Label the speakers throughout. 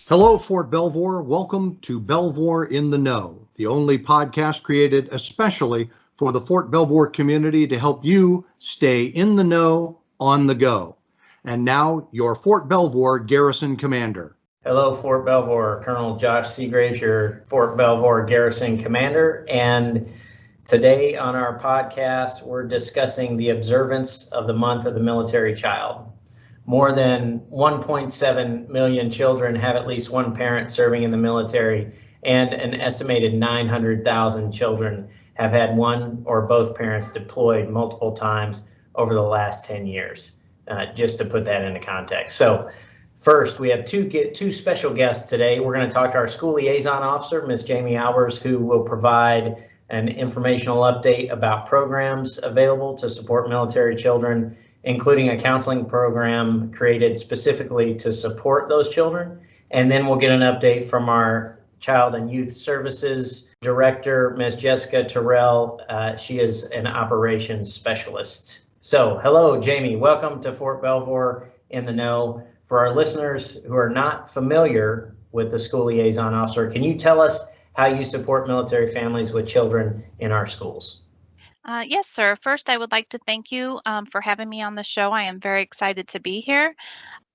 Speaker 1: Hello, Fort Belvoir. Welcome to Belvoir in the Know, the only podcast created especially for the Fort Belvoir community to help you stay in the know on the go. And now, your Fort Belvoir Garrison Commander.
Speaker 2: Hello, Fort Belvoir. Colonel Josh Seagraves, your Fort Belvoir Garrison Commander. And today on our podcast, we're discussing the observance of the month of the military child. More than 1.7 million children have at least one parent serving in the military, and an estimated 900,000 children have had one or both parents deployed multiple times over the last 10 years, just to put that into context. So first, we have two special guests today. We're going to talk to our school liaison officer, Ms. Jamie Albers, who will provide an informational update about programs available to support military children, including a counseling program created specifically to support those children. And then we'll get an update from our Child and Youth Services Director, Ms. Jessica Terrell. She is an operations specialist. So hello, Jamie. Welcome to Fort Belvoir in the Know. For our listeners who are not familiar with the school liaison officer, can you tell us how you support military families with children in our schools?
Speaker 3: Yes, sir. First, I would like to thank you for having me on the show. I am very excited to be here.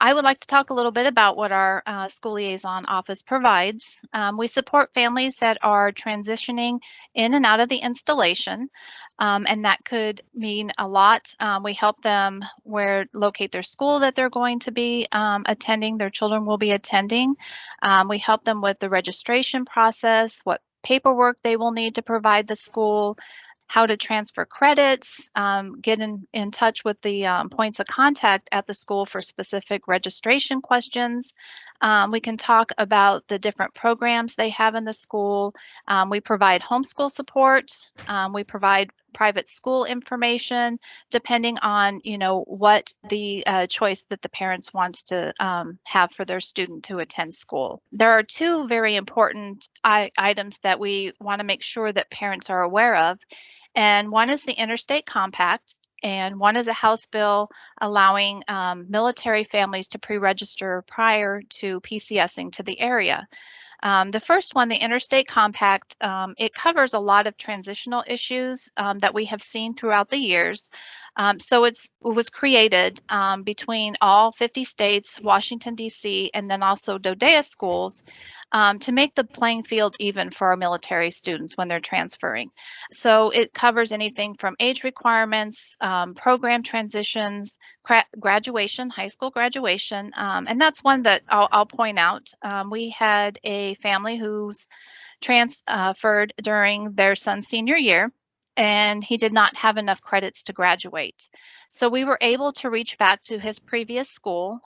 Speaker 3: I would like to talk a little bit about what our school liaison office provides. We support families that are transitioning in and out of the installation, and that could mean a lot. We help them locate their school that they're going to be attending, their children will be attending. We help them with the registration process, what paperwork they will need to provide the school, how to transfer credits, get in touch with the points of contact at the school for specific registration questions. We can talk about the different programs they have in the school. We provide homeschool support. We provide private school information, depending on, what the choice that the parents wants to have for their student to attend school. There are two very important items that we want to make sure that parents are aware of. And one is the Interstate Compact, and one is a House bill allowing military families to pre-register prior to PCSing to the area. The first one, the Interstate Compact, it covers a lot of transitional issues that we have seen throughout the years. So it was created between all 50 states, Washington, D.C., and then also DODEA schools to make the playing field even for our military students when they're transferring. So it covers anything from age requirements, program transitions, graduation, high school graduation, and that's one that I'll point out. We had a family who's transferred during their son's senior year, and he did not have enough credits to graduate. So we were able to reach back to his previous school,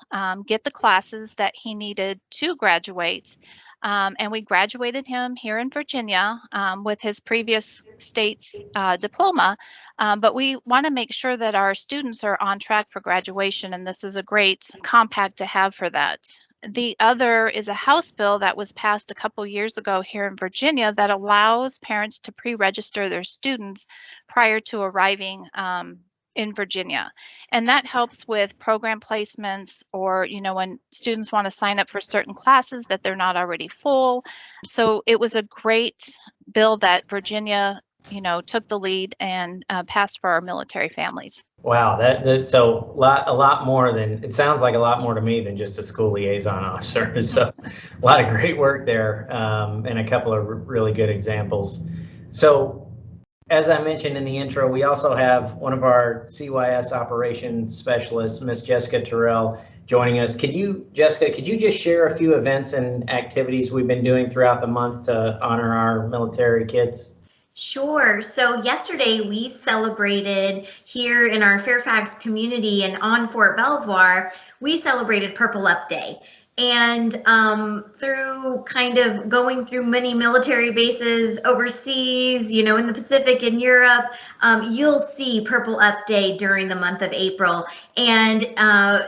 Speaker 3: get the classes that he needed to graduate, and we graduated him here in Virginia with his previous state's diploma. But we want to make sure that our students are on track for graduation, and this is a great compact to have for that. The other is a House bill that was passed a couple years ago here in Virginia that allows parents to pre-register their students prior to arriving in Virginia. And that helps with program placements, or, when students want to sign up for certain classes that they're not already full. So it was a great bill that Virginia, took the lead and passed for our military families.
Speaker 2: Wow, so a lot more than, it sounds like a lot more to me than just a school liaison officer. So a lot of great work there, and a couple of really good examples. So as I mentioned in the intro, we also have one of our CYS operations specialists, Ms. Jessica Terrell, joining us. Jessica, could you just share a few events and activities we've been doing throughout the month to honor our military kids?
Speaker 4: Sure. So yesterday we celebrated here in our Fairfax community and on Fort Belvoir, we celebrated Purple Up Day. And through kind of going through many military bases overseas, in the Pacific and Europe, you'll see Purple Up Day during the month of April. And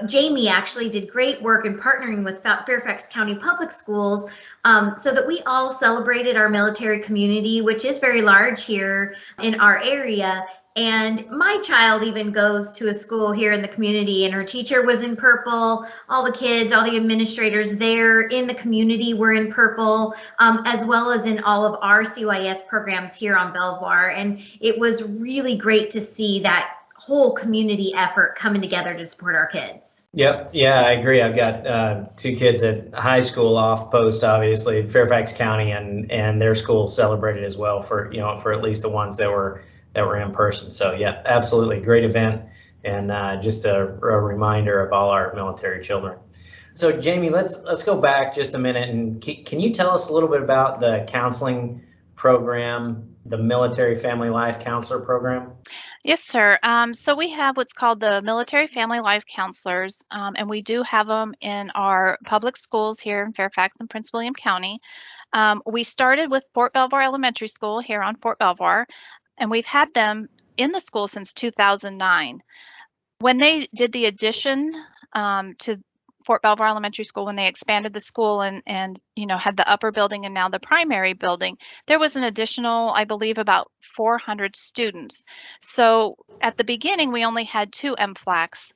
Speaker 4: Jamie actually did great work in partnering with Fairfax County Public Schools so that we all celebrated our military community, which is very large here in our area. And my child even goes to a school here in the community, and her teacher was in purple. All the kids, all the administrators there in the community were in purple, as well as in all of our CYS programs here on Belvoir. And it was really great to see that whole community effort coming together to support our kids.
Speaker 2: Yep. Yeah, I agree. I've got 2 kids at high school off post, obviously, Fairfax County, and their school celebrated as well for at least the ones that were in person. So yeah, absolutely great event, and just a reminder of all our military children. So Jamie, let's go back just a minute, and can you tell us a little bit about the counseling program, the Military Family Life Counselor Program?
Speaker 3: Yes, sir. So we have what's called the Military Family Life Counselors, and we do have them in our public schools here in Fairfax and Prince William County. We started with Fort Belvoir Elementary School here on Fort Belvoir, and we've had them in the school since 2009. When they did the addition to Fort Belvoir Elementary School, when they expanded the school and had the upper building and now the primary building, there was an additional, I believe, about 400 students. So at the beginning, we only had 2 MFLACs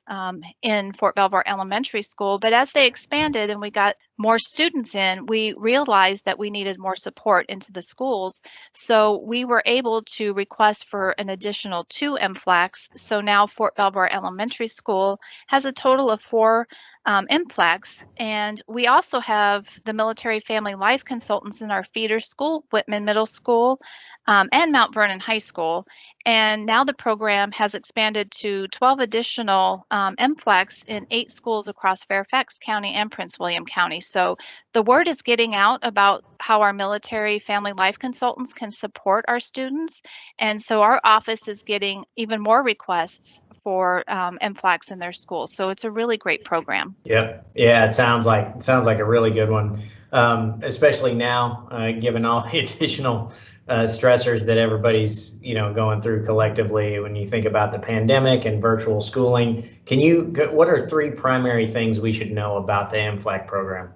Speaker 3: in Fort Belvoir Elementary School, but as they expanded and we got more students in, we realized that we needed more support into the schools. So we were able to request for an additional 2 MFLACs. So now Fort Belvoir Elementary School has a total of 4 MFLACs, and we also have the Military Family Life Consultants in our feeder school, Whitman Middle School, and Mount Vernon High School. And now the program has expanded to 12 additional MFLACs in 8 schools across Fairfax County and Prince William County. So the word is getting out about how our Military Family Life Consultants can support our students. And so our office is getting even more requests for MFLACs in their schools. So it's a really great program.
Speaker 2: Yep. Yeah, it sounds like a really good one, especially now, given all the additional stressors that everybody's going through collectively. When you think about the pandemic and virtual schooling, what are 3 primary things we should know about the MFLAC program?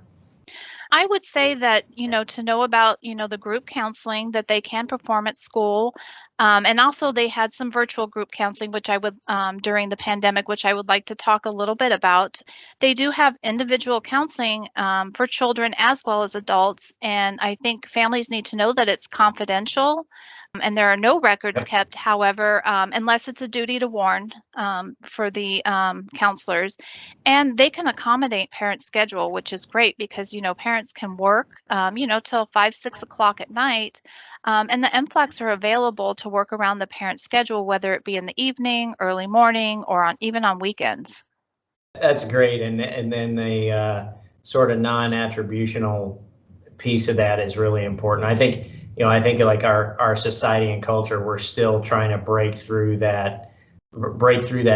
Speaker 3: I would say that, to know about, the group counseling that they can perform at school. And also they had some virtual group counseling, which I would, during the pandemic, which I would like to talk a little bit about. They do have individual counseling for children as well as adults. And I think families need to know that it's confidential. And there are no records kept, however, unless it's a duty to warn for the counselors. And they can accommodate parent schedule, which is great because, parents can work, till 5, 6 o'clock at night. And the MFLACs are available to work around the parent schedule, whether it be in the evening, early morning, or even on weekends.
Speaker 2: That's great. And then the sort of non-attributional piece of that is really important. I think like our society and culture, we're still trying to break through that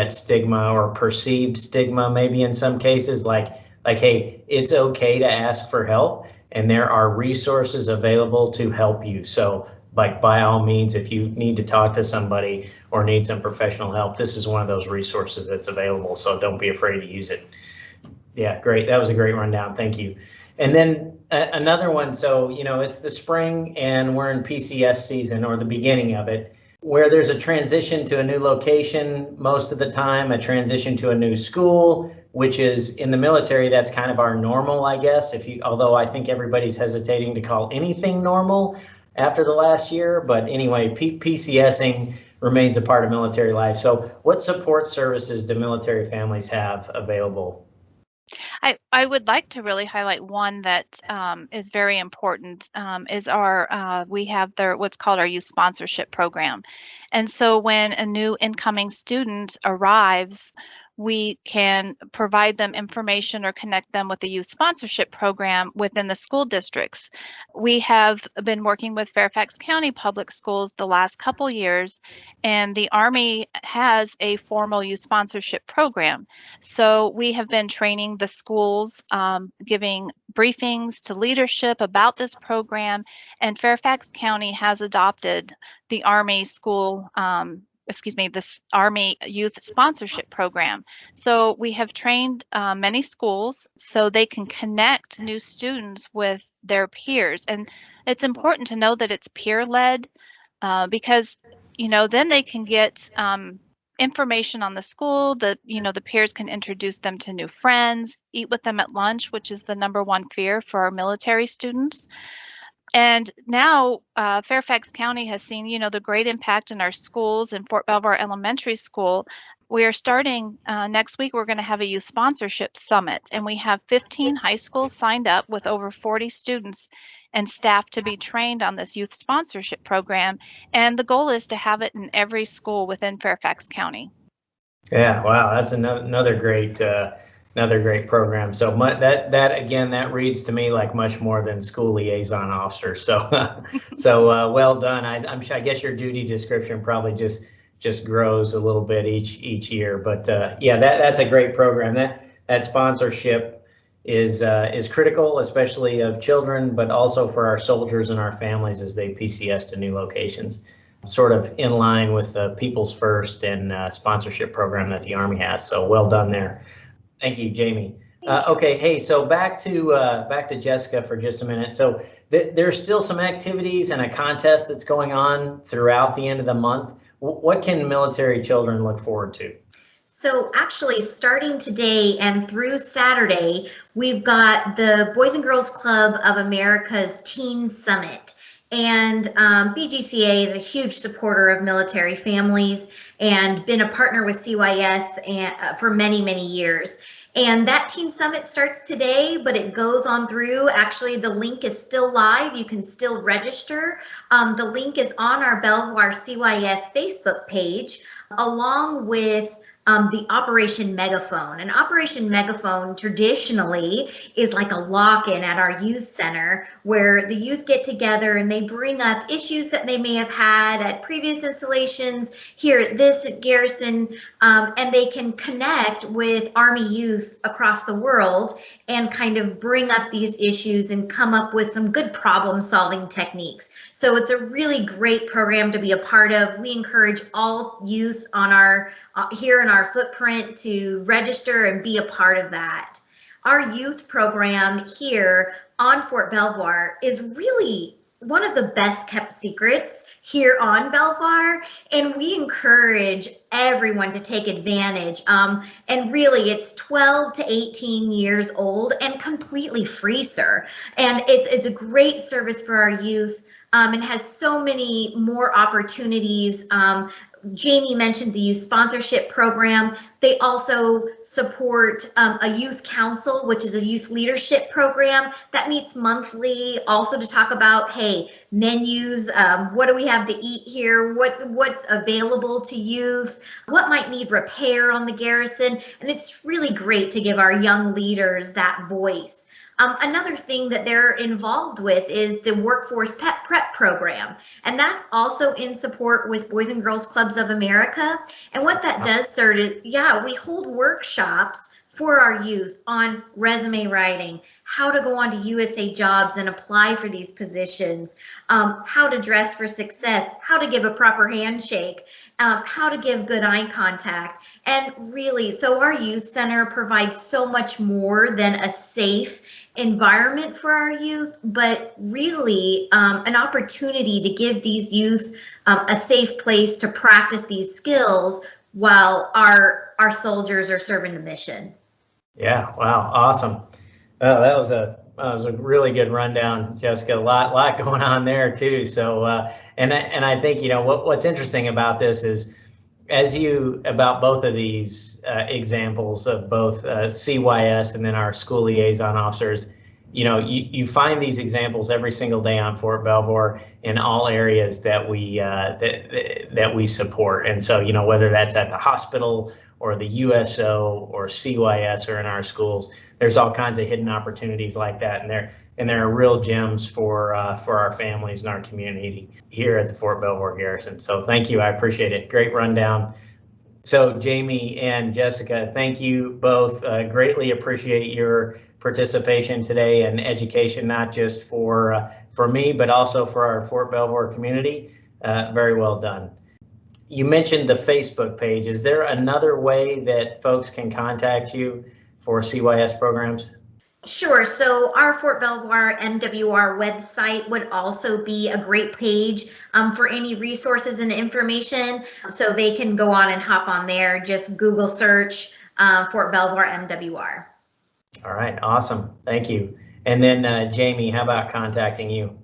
Speaker 2: stigma or perceived stigma, maybe in some cases, like, hey, it's okay to ask for help and there are resources available to help you. So like, by all means, if you need to talk to somebody or need some professional help, this is one of those resources that's available. So don't be afraid to use it. Yeah, great. That was a great rundown. Thank you. And then another one. So, it's the spring and we're in PCS season, or the beginning of it, where there's a transition to a new location most of the time, a transition to a new school, which is in the military, that's kind of our normal, I guess, although I think everybody's hesitating to call anything normal after the last year. But anyway, PCSing remains a part of military life. So what support services do military families have available?
Speaker 3: I would like to really highlight one that is very important, is we have what's called our youth sponsorship program. And so when a new incoming student arrives, we can provide them information or connect them with the youth sponsorship program within the school districts. We have been working with Fairfax County Public Schools the last couple years, and the Army has a formal youth sponsorship program. So we have been training the schools, giving briefings to leadership about this program, and Fairfax County has adopted the Army this Army Youth Sponsorship Program. So we have trained many schools so they can connect new students with their peers. And it's important to know that it's peer-led because then they can get information on the school. The peers can introduce them to new friends, eat with them at lunch, which is the #1 fear for our military students. And now Fairfax County has seen, the great impact in our schools. In Fort Belvoir Elementary School, we are starting next week. We're going to have a youth sponsorship summit, and we have 15 high schools signed up with over 40 students and staff to be trained on this youth sponsorship program. And the goal is to have it in every school within Fairfax County.
Speaker 2: Yeah, wow, that's another great program. So that reads to me like much more than school liaison officer. So well done. I guess your duty description probably just grows a little bit each year. But yeah, that's a great program. That sponsorship is critical, especially of children, but also for our soldiers and our families as they PCS to new locations. Sort of in line with the People's First and sponsorship program that the Army has. So well done there. Thank you, Jamie. Okay, hey, so back to Jessica for just a minute. So there's still some activities and a contest that's going on throughout the end of the month. What can military children look forward to?
Speaker 4: So actually, starting today and through Saturday, we've got the Boys and Girls Club of America's Teen Summit. And BGCA is a huge supporter of military families and been a partner with CYS for many, many years. And that Teen Summit starts today, but it goes on through. Actually, the link is still live. You can still register. The link is on our Belvoir CYS Facebook page, along with the Operation Megaphone. And Operation Megaphone traditionally is like a lock-in at our youth center where the youth get together and they bring up issues that they may have had at previous installations here at this garrison, and they can connect with Army youth across the world and kind of bring up these issues and come up with some good problem-solving techniques. So it's a really great program to be a part of. We encourage all youth on our here in our footprint to register and be a part of that. Our youth program here on Fort Belvoir is really one of the best kept secrets here on Belvoir, and we encourage everyone to take advantage. And really, it's 12 to 18 years old and completely free, sir. And it's a great service for our youth, and has so many more opportunities. Jamie mentioned the youth sponsorship program. They also support a youth council, which is a youth leadership program that meets monthly, also to talk about, hey, menus, what do we have to eat here, what's available to youth, what might need repair on the garrison, and it's really great to give our young leaders that voice. Another thing that they're involved with is the Workforce Pet Prep program, and that's also in support with Boys and Girls Clubs of America. And what that does, sir, is, we hold workshops for our youth on resume writing, how to go on to USA Jobs and apply for these positions, how to dress for success, how to give a proper handshake, how to give good eye contact. And really, so our youth center provides so much more than a safe environment for our youth, but really an opportunity to give these youth a safe place to practice these skills while our soldiers are serving the mission.
Speaker 2: Yeah, wow, awesome. That was a really good rundown, Jessica. A lot going on there too. So and I think what's interesting about this is, about both of these examples of both CYS and then our school liaison officers, you find these examples every single day on Fort Belvoir in all areas that we support. And so, whether that's at the hospital or the USO or CYS or in our schools, there's all kinds of hidden opportunities like that, and they're real gems for our families and our community here at the Fort Belvoir Garrison. So thank you, I appreciate it. Great rundown. So Jamie and Jessica, thank you both. Greatly appreciate your participation today and education, not just for me, but also for our Fort Belvoir community. Very well done. You mentioned the Facebook page. Is there another way that folks can contact you for CYS programs?
Speaker 4: Sure. So our Fort Belvoir MWR website would also be a great page for any resources and information. So they can go on and hop on there. Just Google search Fort Belvoir MWR.
Speaker 2: All right, awesome. Thank you. And then Jamie, how about contacting you?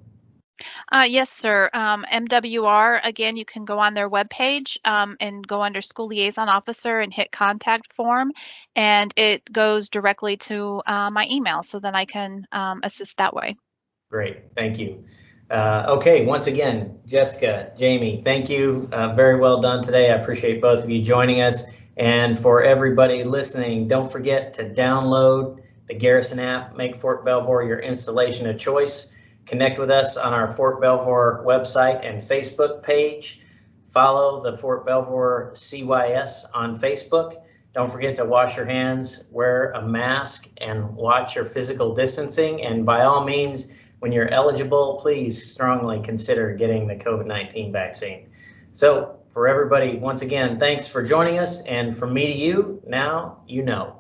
Speaker 3: Yes, sir. MWR, again, you can go on their webpage and go under School Liaison Officer and hit Contact Form, and it goes directly to my email, so then I can assist that way.
Speaker 2: Great, thank you. Okay, once again, Jessica, Jamie, thank you. Very well done today. I appreciate both of you joining us. And for everybody listening, don't forget to download the Garrison app, make Fort Belvoir your installation of choice. Connect with us on our Fort Belvoir website and Facebook page. Follow the Fort Belvoir CYS on Facebook. Don't forget to wash your hands, wear a mask, and watch your physical distancing. And by all means, when you're eligible, please strongly consider getting the COVID-19 vaccine. So for everybody, once again, thanks for joining us. And from me to you, now you know.